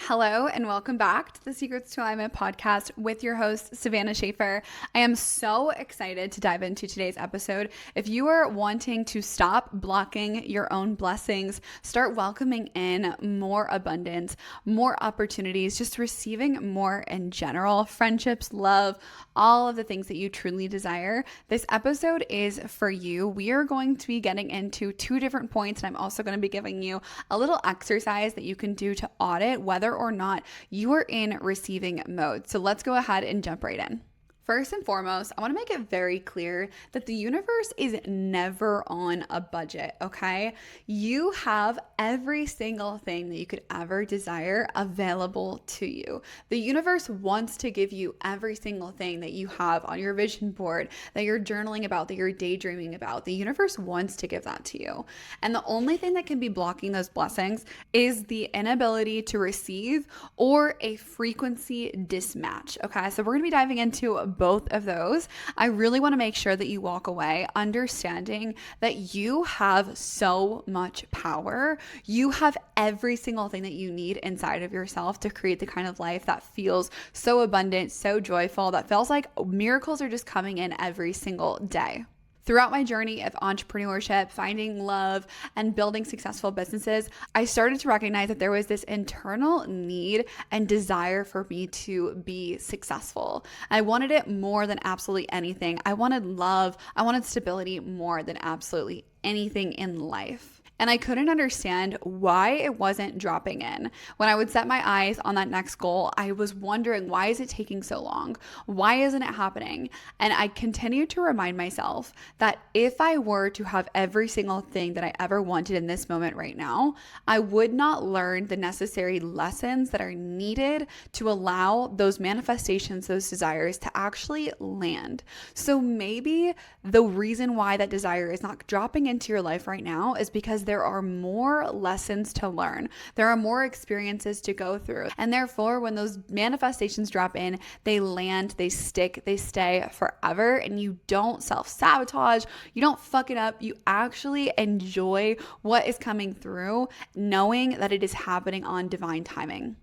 Hello and welcome back to the Secrets to Alignment podcast with your host, Savannah Schaefer. I am so excited to dive into today's episode. If you are wanting to stop blocking your own blessings, start welcoming in more abundance, more opportunities, just receiving more in general, friendships, love, all of the things that you truly desire, this episode is for you. We are going to be getting into two different points, and I'm also going to be giving you a little exercise that you can do to audit whether or not you are in receiving mode. So let's go ahead and jump right in. First and foremost, I want to make it very clear that the universe is never on a budget, okay? You have every single thing that you could ever desire available to you. The universe wants to give you every single thing that you have on your vision board, that you're journaling about, that you're daydreaming about. The universe wants to give that to you. And the only thing that can be blocking those blessings is the inability to receive or a frequency mismatch, okay? So we're going to be diving into both of those. I really want to make sure that you walk away understanding that you have so much power. You have every single thing that you need inside of yourself to create the kind of life that feels so abundant, so joyful, that feels like miracles are just coming in every single day. Throughout my journey of entrepreneurship, finding love, and building successful businesses, I started to recognize that there was this internal need and desire for me to be successful. I wanted it more than absolutely anything. I wanted love. I wanted stability more than absolutely anything in life. And I couldn't understand why it wasn't dropping in. When I would set my eyes on that next goal, I was wondering, why is it taking so long? Why isn't it happening? And I continued to remind myself that if I were to have every single thing that I ever wanted in this moment right now, I would not learn the necessary lessons that are needed to allow those manifestations, those desires to actually land. So maybe the reason why that desire is not dropping into your life right now is because there are more lessons to learn. There are more experiences to go through. And therefore, when those manifestations drop in, they land, they stick, they stay forever, and you don't self-sabotage, you don't fuck it up. You actually enjoy what is coming through, knowing that it is happening on divine timing.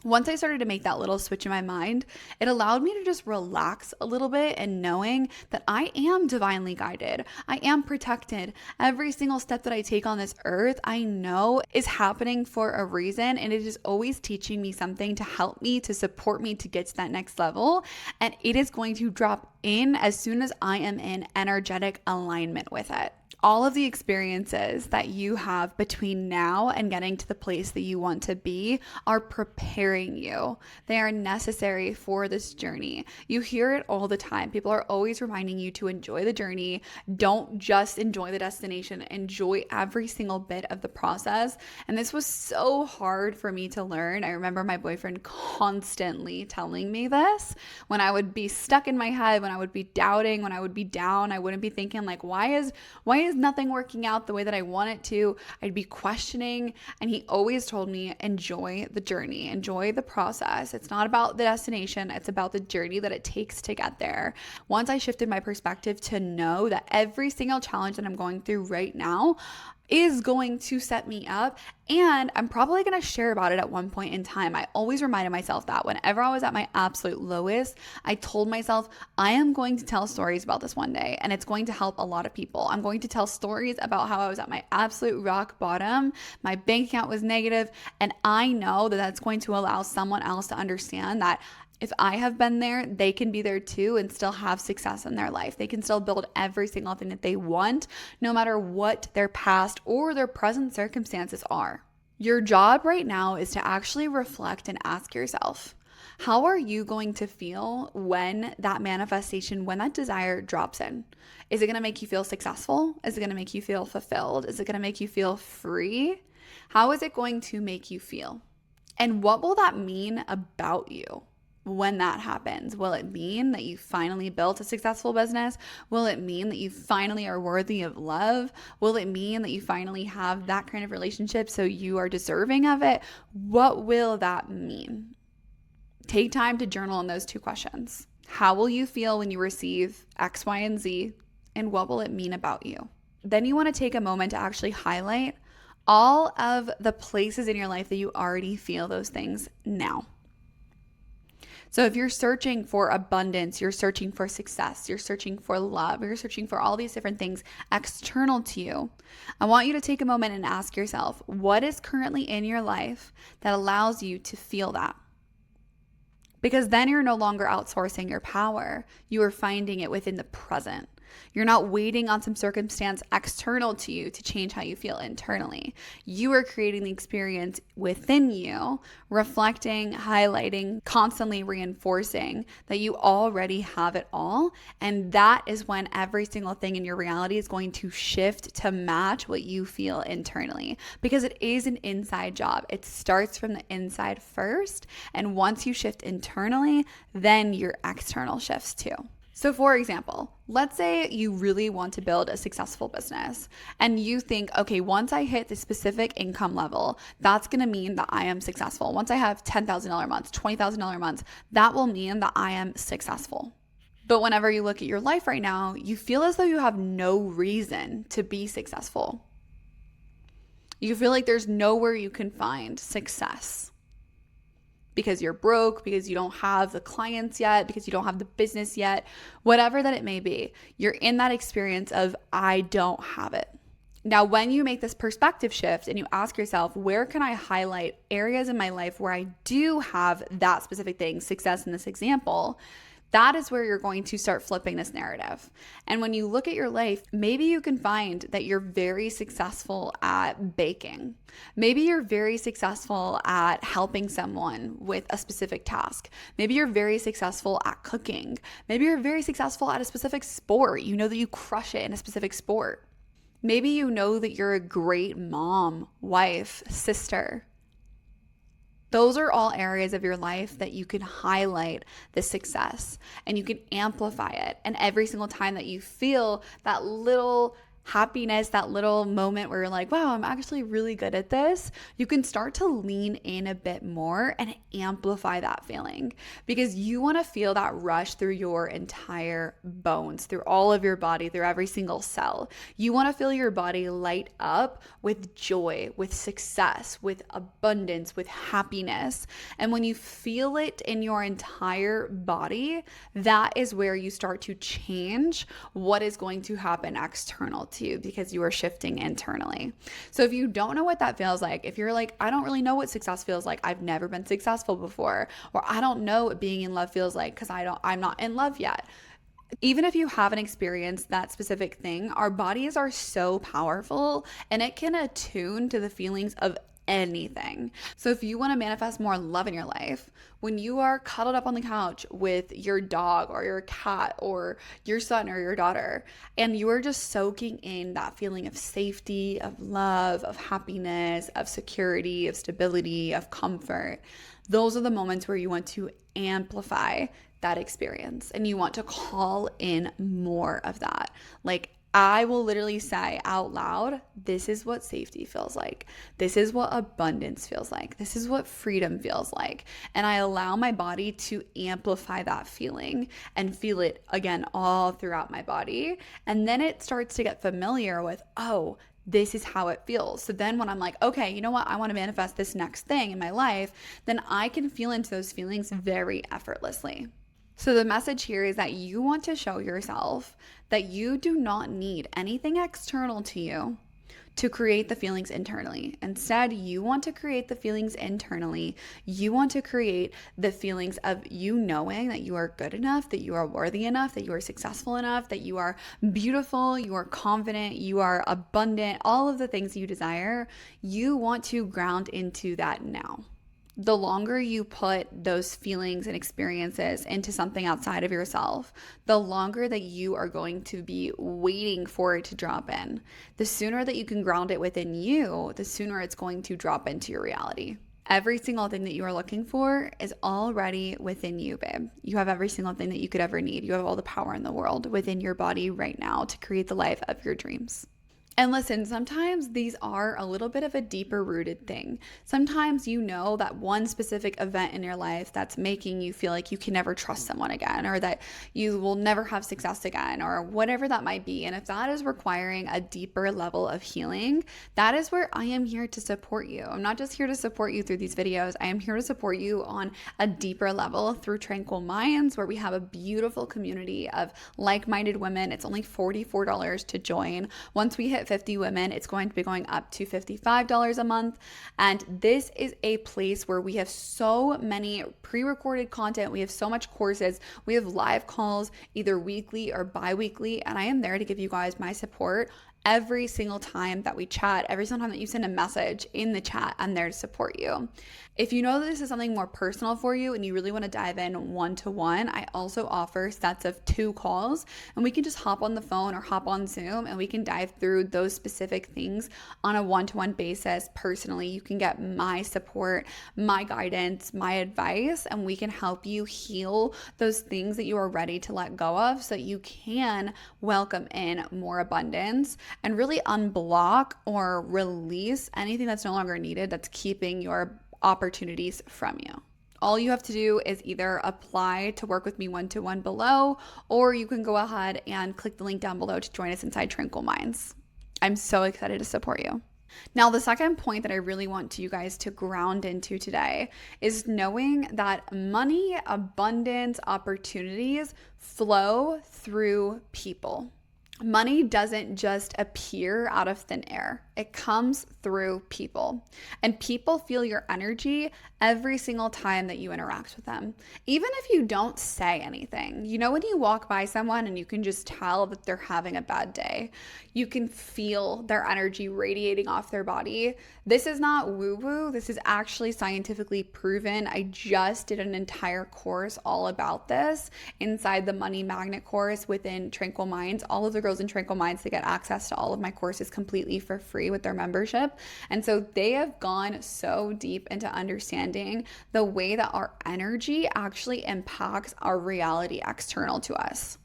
Once I started to make that little switch in my mind, it allowed me to just relax a little bit and knowing that I am divinely guided. I am protected. Every single step that I take on this earth, I know is happening for a reason, and it is always teaching me something to help me, to support me to get to that next level. And it is going to drop in as soon as I am in energetic alignment with it. All of the experiences that you have between now and getting to the place that you want to be are preparing you. They are necessary for this journey. You hear it all the time. People are always reminding you to enjoy the journey. Don't just enjoy the destination. Enjoy every single bit of the process. And this was so hard for me to learn. I remember my boyfriend constantly telling me this when I would be stuck in my head, when I would be doubting, when I would be down. I wouldn't be thinking like, why is nothing working out the way that I want it to? I'd be questioning, and he always told me, enjoy the journey, enjoy the process. It's not about the destination, it's about the journey that it takes to get there. Once I shifted my perspective to know that every single challenge that I'm going through right now is going to set me up, and I'm probably going to share about it at one point in time. I always reminded myself that whenever I was at my absolute lowest, I told myself, I am going to tell stories about this one day, and it's going to help a lot of people. I'm going to tell stories about how I was at my absolute rock bottom, my bank account was negative, and I know that that's going to allow someone else to understand that if I have been there, they can be there too and still have success in their life. They can still build every single thing that they want, no matter what their past or their present circumstances are. Your job right now is to actually reflect and ask yourself, how are you going to feel when that manifestation, when that desire drops in? Is it going to make you feel successful? Is it going to make you feel fulfilled? Is it going to make you feel free? How is it going to make you feel? And what will that mean about you? When that happens? Will it mean that you finally built a successful business? Will it mean that you finally are worthy of love? Will it mean that you finally have that kind of relationship so you are deserving of it? What will that mean? Take time to journal on those two questions. How will you feel when you receive X, Y, and Z? And what will it mean about you? Then you want to take a moment to actually highlight all of the places in your life that you already feel those things now. So if you're searching for abundance, you're searching for success, you're searching for love, you're searching for all these different things external to you, I want you to take a moment and ask yourself, what is currently in your life that allows you to feel that? Because then you're no longer outsourcing your power. You are finding it within the present. You're not waiting on some circumstance external to you to change how you feel internally. You are creating the experience within you, reflecting, highlighting, constantly reinforcing that you already have it all. And that is when every single thing in your reality is going to shift to match what you feel internally, because it is an inside job. It starts from the inside first. And once you shift internally, then your external shifts too. So for example, let's say you really want to build a successful business and you think, okay, once I hit this specific income level, that's going to mean that I am successful. Once I have $10,000 months, $20,000 months, that will mean that I am successful. But whenever you look at your life right now, you feel as though you have no reason to be successful. You feel like there's nowhere you can find success. Because you're broke, because you don't have the clients yet, because you don't have the business yet, whatever that it may be, you're in that experience of, I don't have it. Now, when you make this perspective shift and you ask yourself, where can I highlight areas in my life where I do have that specific thing, success in this example, that is where you're going to start flipping this narrative. And when you look at your life, maybe you can find that you're very successful at baking. Maybe you're very successful at helping someone with a specific task. Maybe you're very successful at cooking. Maybe you're very successful at a specific sport. You know that you crush it in a specific sport. Maybe you know that you're a great mom, wife, sister. Those are all areas of your life that you can highlight the success and you can amplify it. And every single time that you feel that little happiness, that little moment where you're like, wow, I'm actually really good at this, you can start to lean in a bit more and amplify that feeling, because you want to feel that rush through your entire bones, through all of your body, through every single cell. You want to feel your body light up with joy, with success, with abundance, with happiness. And when you feel it in your entire body, that is where you start to change what is going to happen external to you, because you are shifting internally. So if you don't know what that feels like, if you're like, I don't really know what success feels like, I've never been successful before, or I don't know what being in love feels like because I'm not in love yet. Even if you haven't experienced that specific thing, our bodies are so powerful and it can attune to the feelings of anything. So if you want to manifest more love in your life, when you are cuddled up on the couch with your dog or your cat or your son or your daughter, and you are just soaking in that feeling of safety, of love, of happiness, of security, of stability, of comfort, those are the moments where you want to amplify that experience and you want to call in more of that. Like, I will literally say out loud, this is what safety feels like. This is what abundance feels like. This is what freedom feels like. And I allow my body to amplify that feeling and feel it again all throughout my body. And then it starts to get familiar with, oh, this is how it feels. So then when I'm like, okay, you know what? I want to manifest this next thing in my life, then I can feel into those feelings very effortlessly. So the message here is that you want to show yourself that you do not need anything external to you to create the feelings internally. Instead, you want to create the feelings internally. You want to create the feelings of you knowing that you are good enough, that you are worthy enough, that you are successful enough, that you are beautiful, you are confident, you are abundant, all of the things you desire. You want to ground into that now. The longer you put those feelings and experiences into something outside of yourself, the longer that you are going to be waiting for it to drop in. The sooner that you can ground it within you, the sooner it's going to drop into your reality. Every single thing that you are looking for is already within you, babe. You have every single thing that you could ever need. You have all the power in the world within your body right now to create the life of your dreams. And listen, sometimes these are a little bit of a deeper rooted thing. Sometimes you know that one specific event in your life that's making you feel like you can never trust someone again, or that you will never have success again, or whatever that might be. And if that is requiring a deeper level of healing, that is where I am here to support you. I'm not just here to support you through these videos. I am here to support you on a deeper level through Tranquil Minds, where we have a beautiful community of like-minded women. It's only $44 to join. Once we hit 50 women, it's going to be going up to $55 a month. And this is a place where we have so many pre-recorded content. We have so much courses. We have live calls either weekly or bi-weekly. And I am there to give you guys my support every single time that we chat, every single time that you send a message in the chat. I'm there to support you. If you know that this is something more personal for you and you really want to dive in one-to-one, I also offer sets of 2 calls, and we can just hop on the phone or hop on Zoom and we can dive through those specific things on a one-to-one basis personally. You can get my support, my guidance, my advice, and we can help you heal those things that you are ready to let go of so that you can welcome in more abundance and really unblock or release anything that's no longer needed that's keeping your opportunities from you. All you have to do is either apply to work with me one-to-one below, or you can go ahead and click the link down below to join us inside Tranquil Minds. I'm so excited to support you. Now, the second point that I really want you guys to ground into today is knowing that money, abundance, opportunities flow through people. Money doesn't just appear out of thin air. It comes through people. And people feel your energy every single time that you interact with them. Even if you don't say anything. You know when you walk by someone and you can just tell that they're having a bad day? You can feel their energy radiating off their body. This is not woo-woo. This is actually scientifically proven. I just did an entire course all about this inside the Money Magnet course within Tranquil Minds. All of the girls in Tranquil Minds, they get access to all of my courses completely for free with their membership. And so they have gone so deep into understanding the way that our energy actually impacts our reality external to us.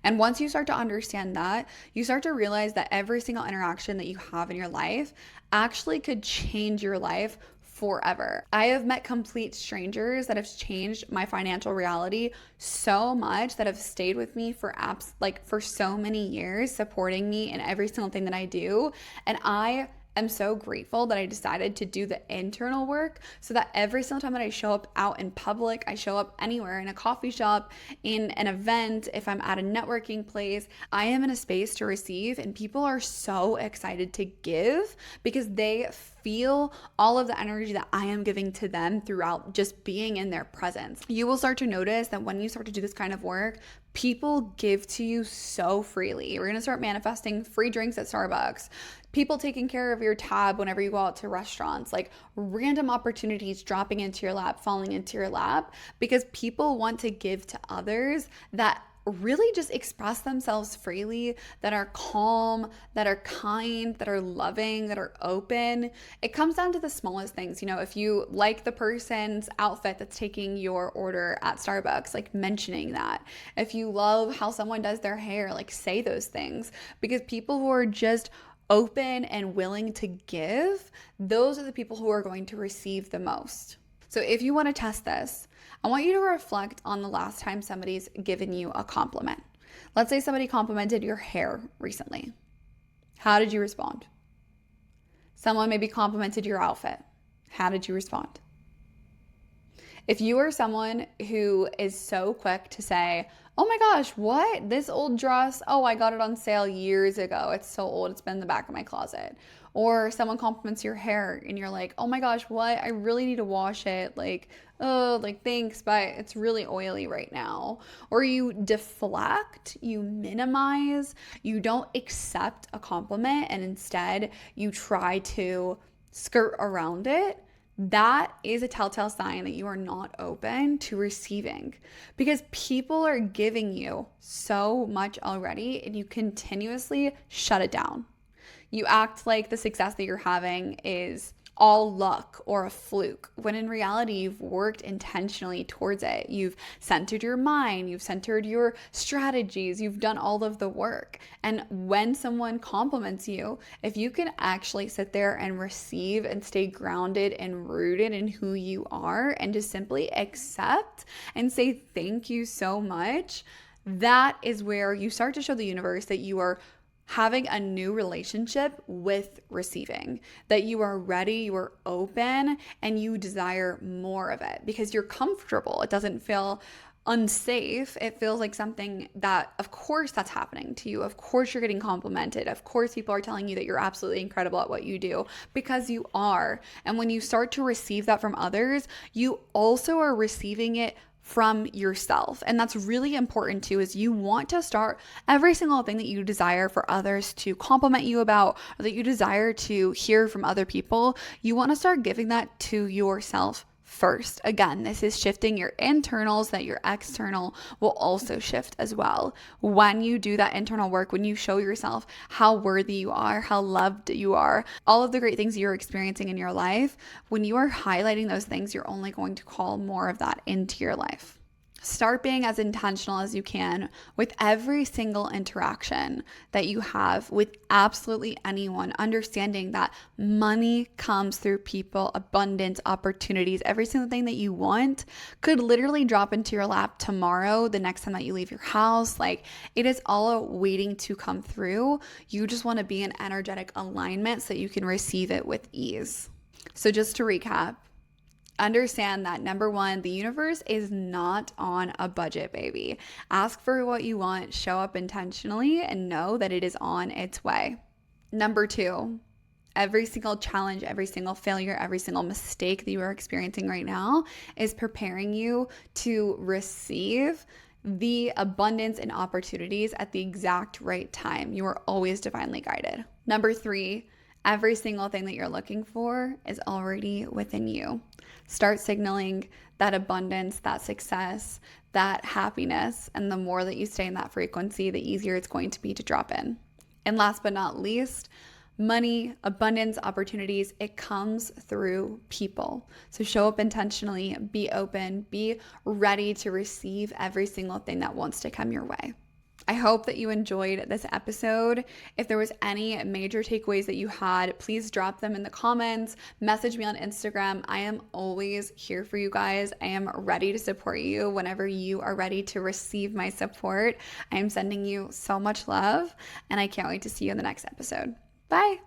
And once you start to understand that, you start to realize that every single interaction that you have in your life actually could change your life forever. I have met complete strangers that have changed my financial reality so much, that have stayed with me for for so many years, supporting me in every single thing that I do. And I am so grateful that I decided to do the internal work so that every single time that I show up out in public, I show up anywhere, in a coffee shop, in an event, if I'm at a networking place, I am in a space to receive, and people are so excited to give because they feel all of the energy that I am giving to them throughout just being in their presence. You will start to notice that when you start to do this kind of work, people give to you so freely. We're going to start manifesting free drinks at Starbucks, people taking care of your tab whenever you go out to restaurants, like random opportunities dropping into your lap, falling into your lap, because people want to give to others that really just express themselves freely, that are calm, that are kind, that are loving, that are open. It comes down to the smallest things. You know, if you like the person's outfit that's taking your order at Starbucks, like mentioning that. If you love how someone does their hair, like say those things, because people who are just open and willing to give, those are the people who are going to receive the most. So if you want to test this, I want you to reflect on the last time somebody's given you a compliment. Let's say somebody complimented your hair recently. How did you respond? Someone maybe complimented your outfit. How did you respond? If you are someone who is so quick to say, oh my gosh, what? This old dress? Oh, I got it on sale years ago. It's so old. It's been in the back of my closet. Or someone compliments your hair and you're like, oh my gosh, what? I really need to wash it. Like, oh, like thanks, but it's really oily right now. Or you deflect, you minimize, you don't accept a compliment, and instead you try to skirt around it. That is a telltale sign that you are not open to receiving, because people are giving you so much already and you continuously shut it down. You act like the success that you're having is all luck or a fluke, when in reality, you've worked intentionally towards it. You've centered your mind, you've centered your strategies, you've done all of the work. And when someone compliments you, if you can actually sit there and receive and stay grounded and rooted in who you are and just simply accept and say thank you so much, that is where you start to show the universe that you are having a new relationship with receiving, that you are ready, you are open, and you desire more of it because you're comfortable. It doesn't feel unsafe. It feels like something that, of course, that's happening to you. Of course, you're getting complimented. Of course, people are telling you that you're absolutely incredible at what you do, because you are. And when you start to receive that from others, you also are receiving it from yourself. And that's really important too, is you want to start every single thing that you desire for others to compliment you about, or that you desire to hear from other people. You want to start giving that to yourself first. Again, this is shifting your internals so that your external will also shift as well. When you do that internal work, when you show yourself how worthy you are, how loved you are, all of the great things you're experiencing in your life, when you are highlighting those things, you're only going to call more of that into your life. Start being as intentional as you can with every single interaction that you have with absolutely anyone, understanding that money comes through people, abundance, opportunities, every single thing that you want could literally drop into your lap tomorrow, the next time that you leave your house. Like, it is all waiting to come through. You just want to be in energetic alignment so that you can receive it with ease. So just to recap, understand that number one, the universe is not on a budget, baby. Ask for what you want, show up intentionally, and know that it is on its way. Number two, every single challenge, every single failure, every single mistake that you are experiencing right now is preparing you to receive the abundance and opportunities at the exact right time. You are always divinely guided. Number three, every single thing that you're looking for is already within you. Start signaling that abundance, that success, that happiness. And the more that you stay in that frequency, the easier it's going to be to drop in. And last but not least, money, abundance, opportunities, it comes through people. So show up intentionally, be open, be ready to receive every single thing that wants to come your way. I hope that you enjoyed this episode. If there was any major takeaways that you had, please drop them in the comments. Message me on Instagram. I am always here for you guys. I am ready to support you whenever you are ready to receive my support. I am sending you so much love, and I can't wait to see you in the next episode. Bye.